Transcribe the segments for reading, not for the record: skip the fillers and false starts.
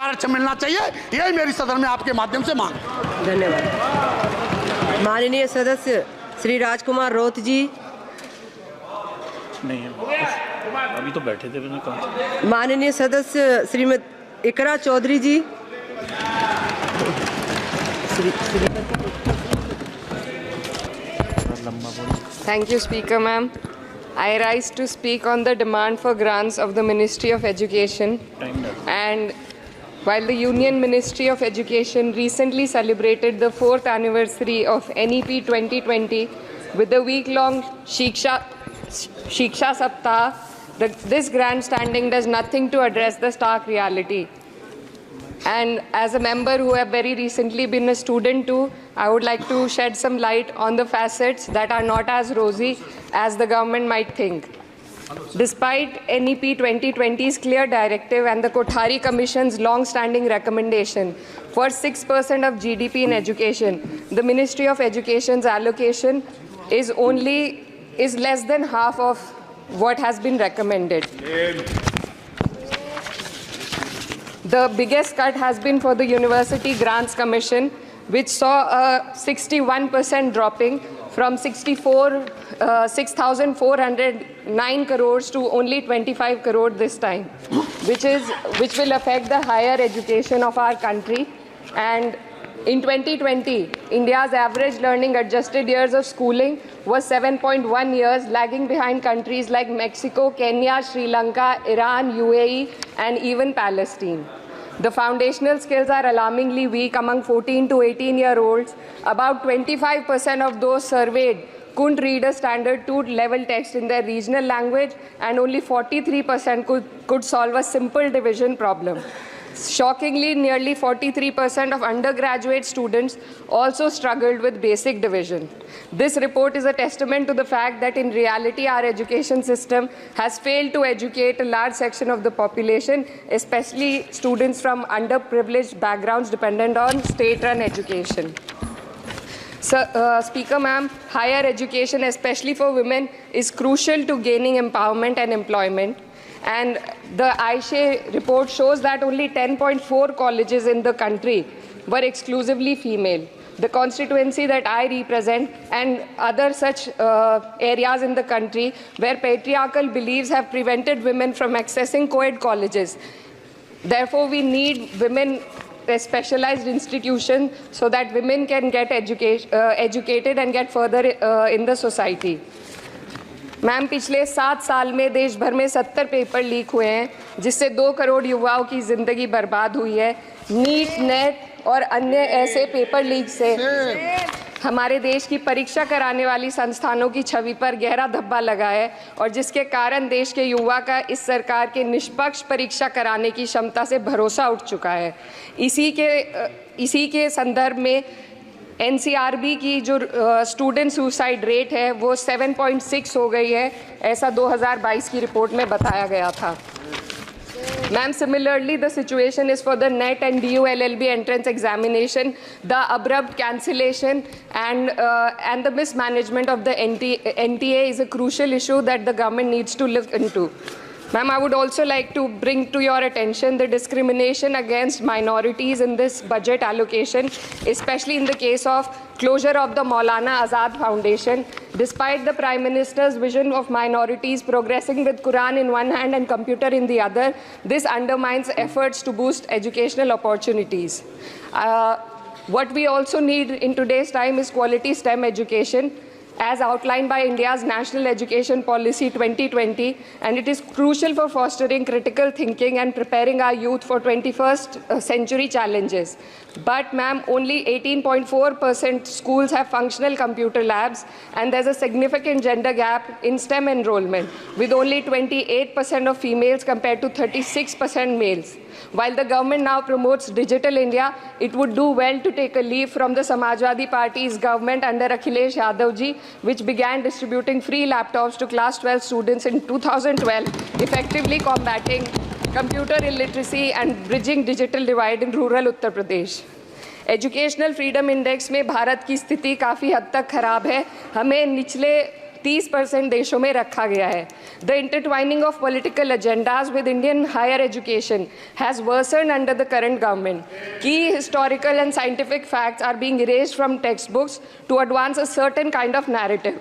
आरक्षण मिलना चाहिए। यही मेरी सदन में आपके माध्यम से मांग। धन्यवाद। माननीय सदस्य श्री राजकुमार रोत जी। नहीं है, अभी तो बैठे थे, मैंने कहा। माननीय सदस्य श्रीमती इकरा चौधरी जी। Thank you, Speaker, ma'am. I rise to speak on the demand for grants of the Ministry of Education. And while the Union Ministry of Education recently celebrated the 4th anniversary of NEP 2020 with the week-long Shiksha Saptah, this grandstanding does nothing to address the stark reality. And as a member who have very recently been a student too, I would like to shed some light on the facets that are not as rosy as the government might think. Despite NEP 2020's clear directive and the Kothari Commission's long-standing recommendation for 6% of GDP in education, the Ministry of Education's allocation is less than half of what has been recommended. The biggest cut has been for the University Grants Commission, which saw a 61% dropping from 6,409 crores to only 25 crore this time, which will affect the higher education of our country. And in 2020, India's average learning adjusted years of schooling was 7.1 years, lagging behind countries like Mexico, Kenya, Sri Lanka, Iran, UAE, and even Palestine. The foundational skills are alarmingly weak among 14 to 18-year-olds. About 25% of those surveyed couldn't read a standard 2-level text in their regional language, and only 43% could solve a simple division problem. Shockingly, nearly 43% of undergraduate students also struggled with basic division. This report is a testament to the fact that in reality our education system has failed to educate a large section of the population, especially students from underprivileged backgrounds dependent on state-run education. Speaker ma'am, higher education, especially for women, is crucial to gaining empowerment and employment. And the AISHE report shows that only 10.4 colleges in the country were exclusively female. The constituency that I represent and other such areas in the country where patriarchal beliefs have prevented women from accessing co-ed colleges. Therefore, we need women specialized institutions so that women can get educated and get further in the society. Ma'am, पिछले 7 साल में देश भर में 70 paper leak हुए हैं, जिससे 2 करोड़ युवाओं की ज़िंदगी बर्बाद हुई है। नीट, नेट और अन्य ऐसे पेपर लीक से हमारे देश की परीक्षा कराने वाली संस्थानों की छवि पर गहरा धब्बा लगा है, और जिसके कारण देश के युवा का इस सरकार के निष्पक्ष परीक्षा कराने की क्षमता से भरोसा उठ चुका है। इसी के संदर्भ में NCRB की जो स्टूडेंट सुसाइड रेट है वो 7.6 हो गई है, ऐसा 2022 की रिपोर्ट में बताया गया था। Ma'am, similarly, the situation is for the NET and DU LLB entrance examination. The abrupt cancellation and the mismanagement of the NTA is a crucial issue that the government needs to look into. Ma'am, I would also like to bring to your attention the discrimination against minorities in this budget allocation, especially in the case of closure of the Maulana Azad Foundation. Despite the Prime Minister's vision of minorities progressing with Quran in one hand and computer in the other, this undermines efforts to boost educational opportunities. What we also need in today's time is quality STEM education, as outlined by India's National Education Policy 2020, and it is crucial for fostering critical thinking and preparing our youth for 21st century challenges. But ma'am, only 18.4% schools have functional computer labs, and there's a significant gender gap in STEM enrollment, with only 28% of females compared to 36% males. While the government now promotes Digital India, it would do well to take a leaf from the Samajwadi Party's government under Akhilesh Yadav ji, which began distributing free laptops to class 12 students in 2012, effectively combating computer illiteracy and bridging digital divide in rural Uttar Pradesh. Educational Freedom Index में भारत की स्थिति काफ़ी हद तक खराब है। हमें निचले 30% देशों में रखा गया है। The intertwining of political agendas with Indian higher education has worsened under the current government. Key historical and scientific facts are being erased from text books to advance a certain kind of narrative.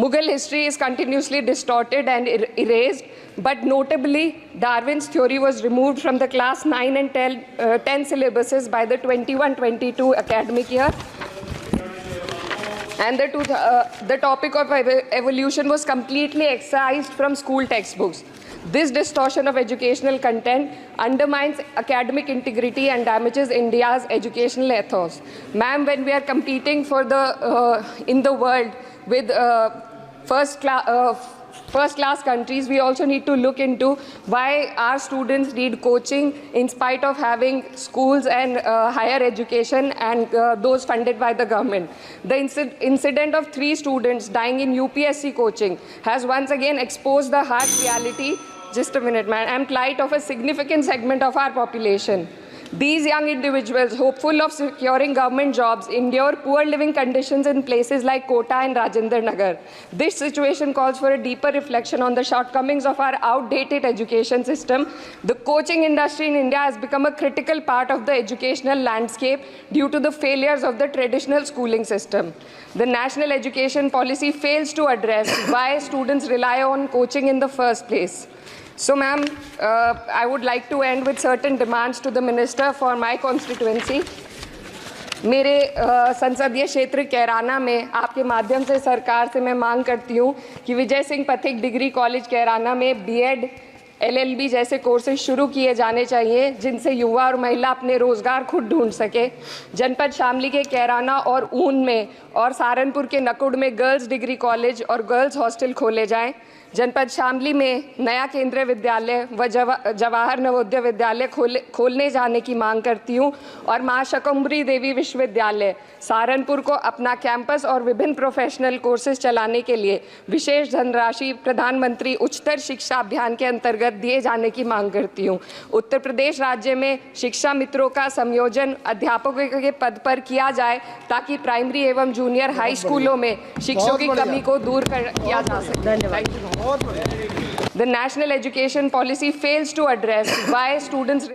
Mughal history is continuously distorted and erased, but notably, Darwin's theory was removed from the class 9 and 10 syllabuses by the 21-22 academic year. And the topic of evolution was completely excised from school textbooks. This distortion of educational content undermines academic integrity and damages India's educational ethos. Ma'am, when we are competing for the in the world with first class countries, we also need to look into why our students need coaching in spite of having schools and higher education and those funded by the government. The incident of 3 students dying in UPSC coaching has once again exposed the harsh reality, just a minute, man, and plight of a significant segment of our population. These young individuals, hopeful of securing government jobs, endure poor living conditions in places like Kota and Rajendra Nagar. This situation calls for a deeper reflection on the shortcomings of our outdated education system. The coaching industry in India has become a critical part of the educational landscape due to the failures of the traditional schooling system. The national education policy fails to address why students rely on coaching in the first place. So, ma'am, I would like to end with certain demands to the minister for my constituency. मेरे संसदीय क्षेत्र कैराना में आपके माध्यम से सरकार से मैं मांग करती हूँ कि विजय सिंह पथिक डिग्री कॉलेज कैराना में बीएड, LLB जैसे कोर्सेज शुरू किए जाने चाहिए, जिनसे युवा और महिला अपने रोजगार खुद ढूंढ सके। जनपद शामली के कैराना और ऊन में और सहारनपुर के नकुड़ में गर्ल्स डिग्री कॉलेज और गर्ल्स हॉस्टल खोले जाएं। जनपद शामली में नया केंद्रीय विद्यालय व जवाहर नवोदय विद्यालय खोलने जाने की मांग करती हूँ और मां शकंभरी देवी विश्वविद्यालय सहारनपुर को अपना कैंपस और विभिन्न प्रोफेशनल कोर्सेज चलाने के लिए विशेष धनराशि प्रधानमंत्री उच्चतर शिक्षा अभियान के अंतर्गत दिए जाने की मांग करती हूँ। उत्तर प्रदेश राज्य में शिक्षा मित्रों का संयोजन अध्यापकों के पद पर किया जाए ताकि प्राइमरी एवं जूनियर हाई स्कूलों में शिक्षकों की कमी को दूर किया जा सके। धन्यवाद। The national education policy fails to address why students